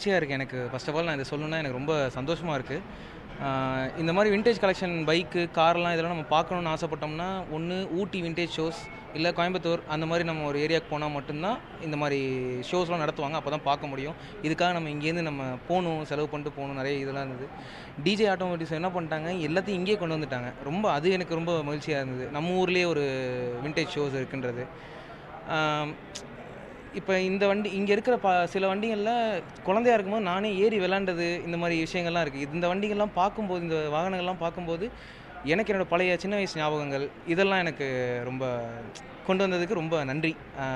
மகிழ்ச்சியாக இருக்குது எனக்கு. ஃபர்ஸ்ட் ஆஃப் ஆல் நான் இதை சொல்லணுன்னா எனக்கு ரொம்ப சந்தோஷமாக இருக்குது. இந்த மாதிரி விண்டேஜ் கலெக்ஷன் பைக்கு, கார்லாம் இதெல்லாம் நம்ம பார்க்கணுன்னு ஆசைப்பட்டோம்னா, ஒன்று ஊட்டி விண்டேஜ் ஷோஸ், இல்லை கோயம்புத்தூர் அந்த மாதிரி நம்ம ஒரு ஏரியாவுக்கு போனால் மட்டும்தான் இந்த மாதிரி ஷோஸ்லாம் நடத்துவாங்க. அப்போ தான் பார்க்க முடியும். இதுக்காக நம்ம இங்கேருந்து நம்ம போகணும், செலவு பண்ணிட்டு போகணும், நிறைய இதெல்லாம் இருந்தது. டிஜே ஆட்டோமேட்டிவ்ஸ் என்ன பண்ணிட்டாங்க, எல்லாத்தையும் இங்கேயே கொண்டு வந்துட்டாங்க. அது எனக்கு ரொம்ப மகிழ்ச்சியாக இருந்தது. நம்ம ஊர்லேயே ஒரு விண்டேஜ் ஷோஸ் இருக்குன்றது. இப்போ இந்த வண்டி இங்கே இருக்கிற சில வண்டிகளில் குழந்தையா இருக்கும்போது நானே ஏறி விளாண்டது, இந்த மாதிரி விஷயங்கள்லாம் இருக்குது. இந்த வண்டிகள்லாம் பார்க்கும்போது, இந்த வாகனங்கள்லாம் பார்க்கும்போது எனக்கு என்னோடய பழைய சின்ன வயசு ஞாபகங்கள் இதெல்லாம் எனக்கு ரொம்ப கொண்டு வந்ததுக்கு ரொம்ப நன்றி.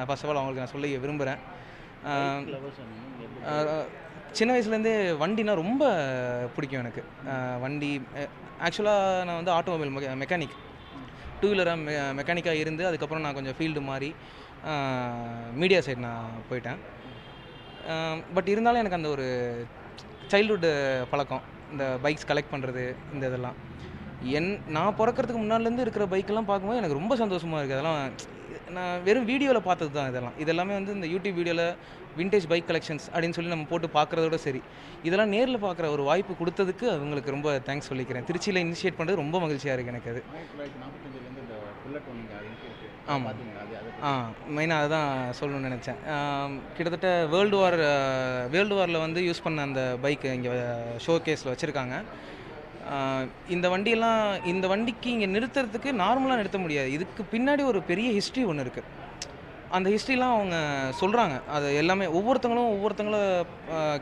ஃபர்ஸ்ட் ஆஃப் ஆல் அவங்களுக்கு நான் சொல்ல விரும்புகிறேன். சின்ன வயசுலேருந்தே வண்டினா ரொம்ப பிடிக்கும் எனக்கு. வண்டி ஆக்சுவலாக நான் வந்து ஆட்டோமொபைல் மெக்கானிக், டூ வீலராக மெக்கானிக்காக இருந்து அதுக்கப்புறம் நான் கொஞ்சம் ஃபீல்டு மாறி மீடியா சைடு நான் போயிட்டேன். பட் இருந்தாலும் எனக்கு அந்த ஒரு சைல்ட்ஹுட்டு பழக்கம், இந்த பைக்ஸ் கலெக்ட் பண்ணுறது, இந்த இதெல்லாம் நான் பிறக்கிறதுக்கு முன்னாடிலேருந்து இருக்கிற பைக்கெல்லாம் பார்க்கும்போது எனக்கு ரொம்ப சந்தோஷமாக இருக்குது. அதெல்லாம் நான் வெறும் வீடியோவில் பார்த்தது தான். இதெல்லாமே வந்து இந்த யூடியூப் வீடியோவில் விண்டேஜ் பைக் கலெக்ஷன்ஸ் அப்படின்னு சொல்லி நம்ம போட்டு பார்க்குறதோட சரி, இதெல்லாம் நேரில் பார்க்குற ஒரு வாய்ப்பு கொடுத்ததுக்கு அவங்களுக்கு ரொம்ப தேங்க்ஸ் சொல்லிக்கிறேன். திருச்சியில் இனிஷியேட் பண்ணுறது ரொம்ப மகிழ்ச்சியாக இருக்குது எனக்கு. அது ஆமாம், மெயினாக அதுதான் சொல்லணும்னு நினச்சேன். கிட்டத்தட்ட வேர்ல்டு வாரில் வந்து யூஸ் பண்ண அந்த பைக்கு இங்கே ஷோ கேஸில் வச்சுருக்காங்க. இந்த வண்டிக்கு இங்கே நிறுத்துறதுக்கு நார்மலாக நிறுத்த முடியாது. இதுக்கு பின்னாடி ஒரு பெரிய ஹிஸ்ட்ரி ஒன்று இருக்குது. அந்த ஹிஸ்ட்ரிலாம் அவங்க சொல்கிறாங்க. அது எல்லாமே ஒவ்வொருத்தங்கள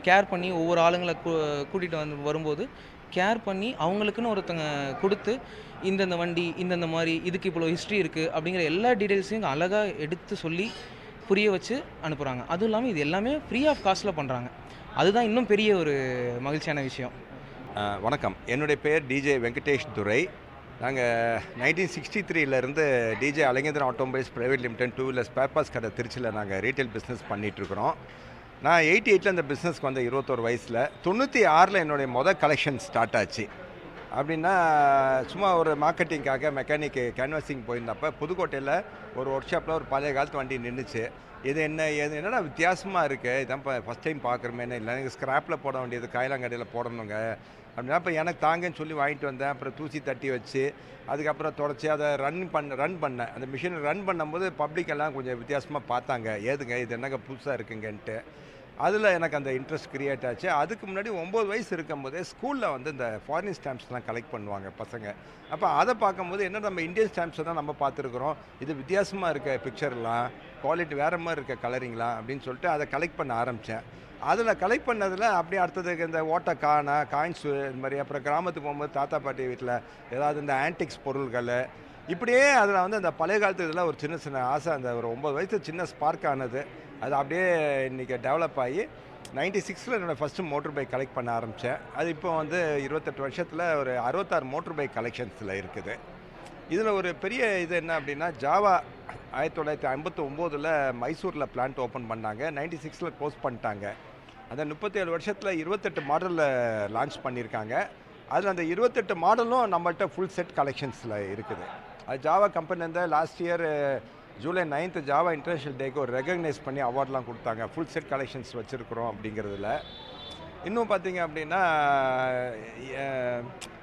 கேர் பண்ணி, ஒவ்வொரு ஆளுங்களை கூட்டிகிட்டு வரும்போது கேர் பண்ணி அவங்களுக்குன்னு ஒருத்தங்க கொடுத்து, இந்தந்த வண்டி இந்தந்த மாதிரி இதுக்கு இவ்வளோ ஹிஸ்ட்ரி இருக்குது அப்படிங்கிற எல்லா டீட்டெயில்ஸையும் அழகாக எடுத்து சொல்லி புரிய வச்சு அனுப்புகிறாங்க. அதுவும் இல்லாமல் இது எல்லாமே ஃப்ரீ ஆஃப் காஸ்ட்டில் பண்ணுறாங்க. அதுதான் இன்னும் பெரிய ஒரு மகிழ்ச்சியான விஷயம். வணக்கம், என்னுடைய பேர் டிஜே வெங்கடேஷ் துரை. நாங்கள் 1963 DJ Alangendran automobiles private limited two wheeler spare parts கடை திருச்சியில் நாங்கள் ரீட்டைல் பிஸ்னஸ் பண்ணிகிட்ருக்குறோம். நான் 88 இந்த பிஸ்னஸ்க்கு வந்த 21 வயசில் 96 என்னுடைய மொதல் கலெக்ஷன் ஸ்டார்ட் ஆச்சு. அப்படின்னா சும்மா ஒரு மார்க்கெட்டிங்காக மெக்கானிக்கு கேன்வாசிங் போயிருந்தப்போ புதுக்கோட்டையில் ஒரு ஒர்க் ஷாப்பில் ஒரு பழைய காலத்து வண்டி நின்றுச்சு. இது என்னடா வித்தியாசமாக இருக்குது, இதான் இப்போ ஃபஸ்ட் டைம் பார்க்குறமேனே, இல்லை எனக்கு ஸ்க்ராப்பில் போட வேண்டியது காயிலாங்கடையில் போடணுங்க அப்படின்னா இப்போ எனக்கு தாங்கன்னு சொல்லி வாங்கிட்டு வந்தேன். அப்புறம் தூசி தட்டி வச்சு அதுக்கப்புறம் தொடச்சி அதை ரன் பண்ணேன். அந்த மிஷினை ரன் பண்ணும்போது பப்ளிக் எல்லாம் கொஞ்சம் வித்தியாசமாக பார்த்தாங்க, ஏதுங்க இது என்னங்க புதுசாக இருக்குங்கன்ட்டு. அதில் எனக்கு அந்த இன்ட்ரெஸ்ட் க்ரியேட் ஆச்சு. அதுக்கு முன்னாடி 9 வயசு இருக்கும்போதே ஸ்கூலில் வந்து இந்த ஃபாரின் ஸ்டாம்ப்ஸ்லாம் கலெக்ட் பண்ணுவாங்க பசங்க. அப்போ அதை பார்க்கும்போது என்ன, நம்ம இந்தியன் ஸ்டாம்ப்ஸை தான் நம்ம பார்த்துருக்குறோம், இது வித்தியாசமாக இருக்க பிக்சர்லாம், குவாலிட்டி வேறு மாதிரி இருக்க கலரிங்லாம் அப்படின்னு சொல்லிட்டு அதை கலெக்ட் பண்ண ஆரம்பித்தேன். அதில் கலெக்ட் பண்ணதில் அப்படியே அடுத்ததுக்கு இந்த காயின்ஸு இது மாதிரி, அப்புறம் கிராமத்துக்கு போகும்போது தாத்தா பாட்டி வீட்டில் ஏதாவது இந்த ஆன்டிக்ஸ் பொருள்கள், இப்படியே அதில் வந்து அந்த பழைய காலத்து இதில் ஒரு சின்ன ஆசை, அந்த ஒரு 9 வயசு சின்ன ஸ்பார்க் ஆனது. அது அப்படியே இன்றைக்கி டெவலப் ஆகி 96 என்னோடய ஃபஸ்ட்டு மோட்டர் பைக் கலெக்ட் பண்ண ஆரம்பித்தேன். அது இப்போ வந்து 28 வருஷத்தில் ஒரு 66 மோட்டர் பைக் கலெக்ஷன்ஸில் இருக்குது. இதில் ஒரு பெரிய இது என்ன அப்படின்னா, ஜாவா 1959 மைசூரில் பிளான்ட் ஓப்பன் பண்ணாங்க. 96 க்ளோஸ் பண்ணிட்டாங்க. அந்த 37 வருஷத்தில் 28 மாடலில் லான்ச் பண்ணியிருக்காங்க. அதில் அந்த 28 மாடலும் நம்மள்கிட்ட ஃபுல் செட் கலெக்ஷன்ஸில் இருக்குது. அது ஜாவா கம்பெனி வந்து last year July 9 Jawa international டேக்கு ஒரு ரெகக்னைஸ் பண்ணி அவார்ட்லாம் கொடுத்தாங்க, ஃபுல் செட் கலெக்ஷன்ஸ் வச்சுருக்குறோம் அப்படிங்கிறதுல. இன்னும் பார்த்திங்க அப்படின்னா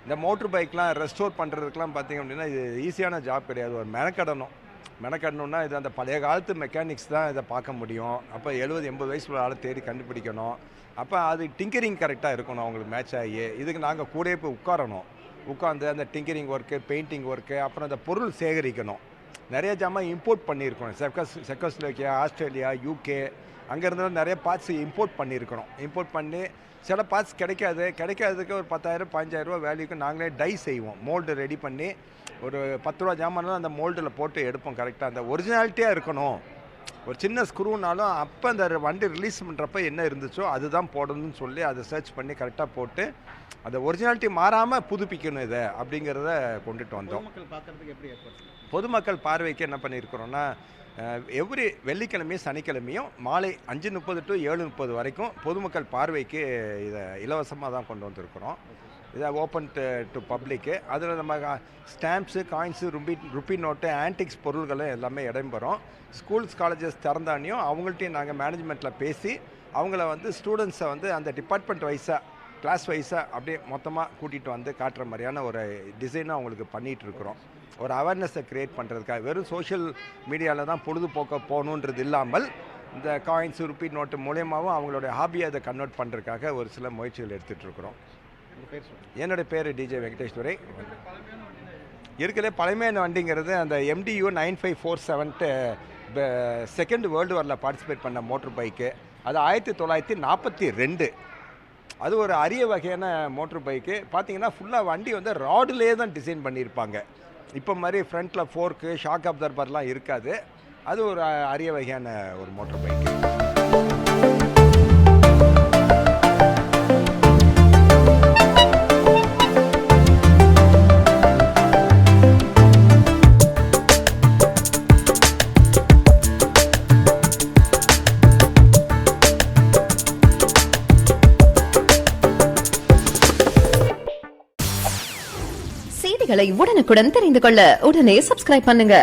இந்த மோட்ரு பைக்லாம் ரெஸ்டோர் பண்ணுறதுக்கெலாம் பார்த்திங்க அப்படின்னா இது ஈஸியான ஜாப் கிடையாது. ஒரு மெனக்கடணுன்னா இது அந்த பழைய காலத்து மெக்கானிக்ஸ் தான் இதை பார்க்க முடியும். அப்போ 70-80 வயசு ஆளை தேடி கண்டுபிடிக்கணும். அப்போ அது டிங்கரிங் கரெக்டாக இருக்கணும் அவங்களுக்கு மேட்ச் ஆகி. இதுக்கு நாங்கள் கூடயே போய் உட்காந்து அந்த டிங்கரிங் ஒர்க்கு, பெயிண்டிங் ஒர்க்கு, அப்புறம் அந்த பொருள் சேகரிக்கணும். நிறைய ஜாமான் இம்போர்ட் பண்ணியிருக்கணும். செக்கோஸ்லோவேக்கியா, ஆஸ்திரேலியா, யூகே, அங்கேருந்து நிறைய பார்ட்ஸ் இம்போர்ட் பண்ணி சில பார்ட்ஸ் கிடைக்காததுக்கு ஒரு 10,000 15,000 வேல்யூக்கு நாங்களே டை செய்வோம். மோல்டு ரெடி பண்ணி ஒரு 10 ரூபா ஜாமான்லாம் அந்த மோல்டில் போட்டு எடுப்போம். கரெக்டாக அந்த ஒரிஜினாலிட்டியாக இருக்கணும். ஒரு சின்ன ஸ்க்ரூனாலும் அப்போ அந்த வண்டி ரிலீஸ் பண்ணுறப்ப என்ன இருந்துச்சோ அதுதான் போடணும்னு சொல்லி அதை சர்ச் பண்ணி கரெக்டாக போட்டு அந்த ஒரிஜினாலிட்டி மாறாமல் புதுப்பிக்கணும் இதை அப்படிங்கிறத கொண்டுட்டு வந்தோம். பொதுமக்கள் பார்வைக்கு என்ன பண்ணியிருக்கிறோன்னா, எவ்ரி வெள்ளிக்கிழமையும் சனிக்கிழமையும் மாலை 5:30 to 7:30 வரைக்கும் பொதுமக்கள் பார்வைக்கு இதை இலவசமாக தான் கொண்டு வந்திருக்கிறோம். இதை ஓப்பன் டு பப்ளிக்கு. அதில் நம்ம stamps, coins, rupee note, antics பொருள்களும் எல்லாமே இடம்பெறும். ஸ்கூல்ஸ் காலேஜஸ் திறந்தானியும் அவங்கள்ட்டையும் நாங்கள் மேனேஜ்மெண்ட்டில் பேசி அவங்கள வந்து ஸ்டூடெண்ட்ஸை வந்து அந்த டிபார்ட்மெண்ட் வைஸாக கிளாஸ் வைஸாக அப்படியே மொத்தமாக கூட்டிகிட்டு வந்து காட்டுற மாதிரியான ஒரு டிசைனும் அவங்களுக்கு பண்ணிகிட்ருக்குறோம். ஒரு அவேர்னஸை க்ரியேட் பண்ணுறதுக்காக வெறும் சோஷியல் மீடியாவில் தான் பொழுதுபோக்க போகணுன்றது இல்லாமல் இந்த காயின்ஸ் ருப்பி நோட்டு மூலியமாகவும் அவங்களுடைய ஹாபியை அதை கன்வெர்ட் பண்ணுறதுக்காக ஒரு சில முயற்சிகள் எடுத்துகிட்ருக்குறோம். என்னுடைய பேர் டிஜே வெங்கடேஷ் துரை. இருக்கிறதே பழமையான வண்டிங்கிறது அந்த MDU 9547 செகண்ட் வேர்ல்டு வாரில் பார்ட்டிசிபேட் பண்ண மோட்டர் பைக்கு. அது 1942. அது ஒரு அரிய வகையான மோட்டர் பைக்கு. பார்த்தீங்கன்னா ஃபுல்லாக வண்டி வந்து ராடுலேயே தான் டிசைன் பண்ணியிருப்பாங்க. இப்போ மாதிரி ஃப்ரண்ட்டில் ஃபோர்க்கு ஷாக் அப்சர்வர்லாம் இருக்காது. அது ஒரு அரிய வகையான ஒரு மோட்டர் பைக்கு. செய்திகளை உடனுக்குடன் தெரிந்து கொள்ள உடனே சப்ஸ்கிரைப் பண்ணுங்க.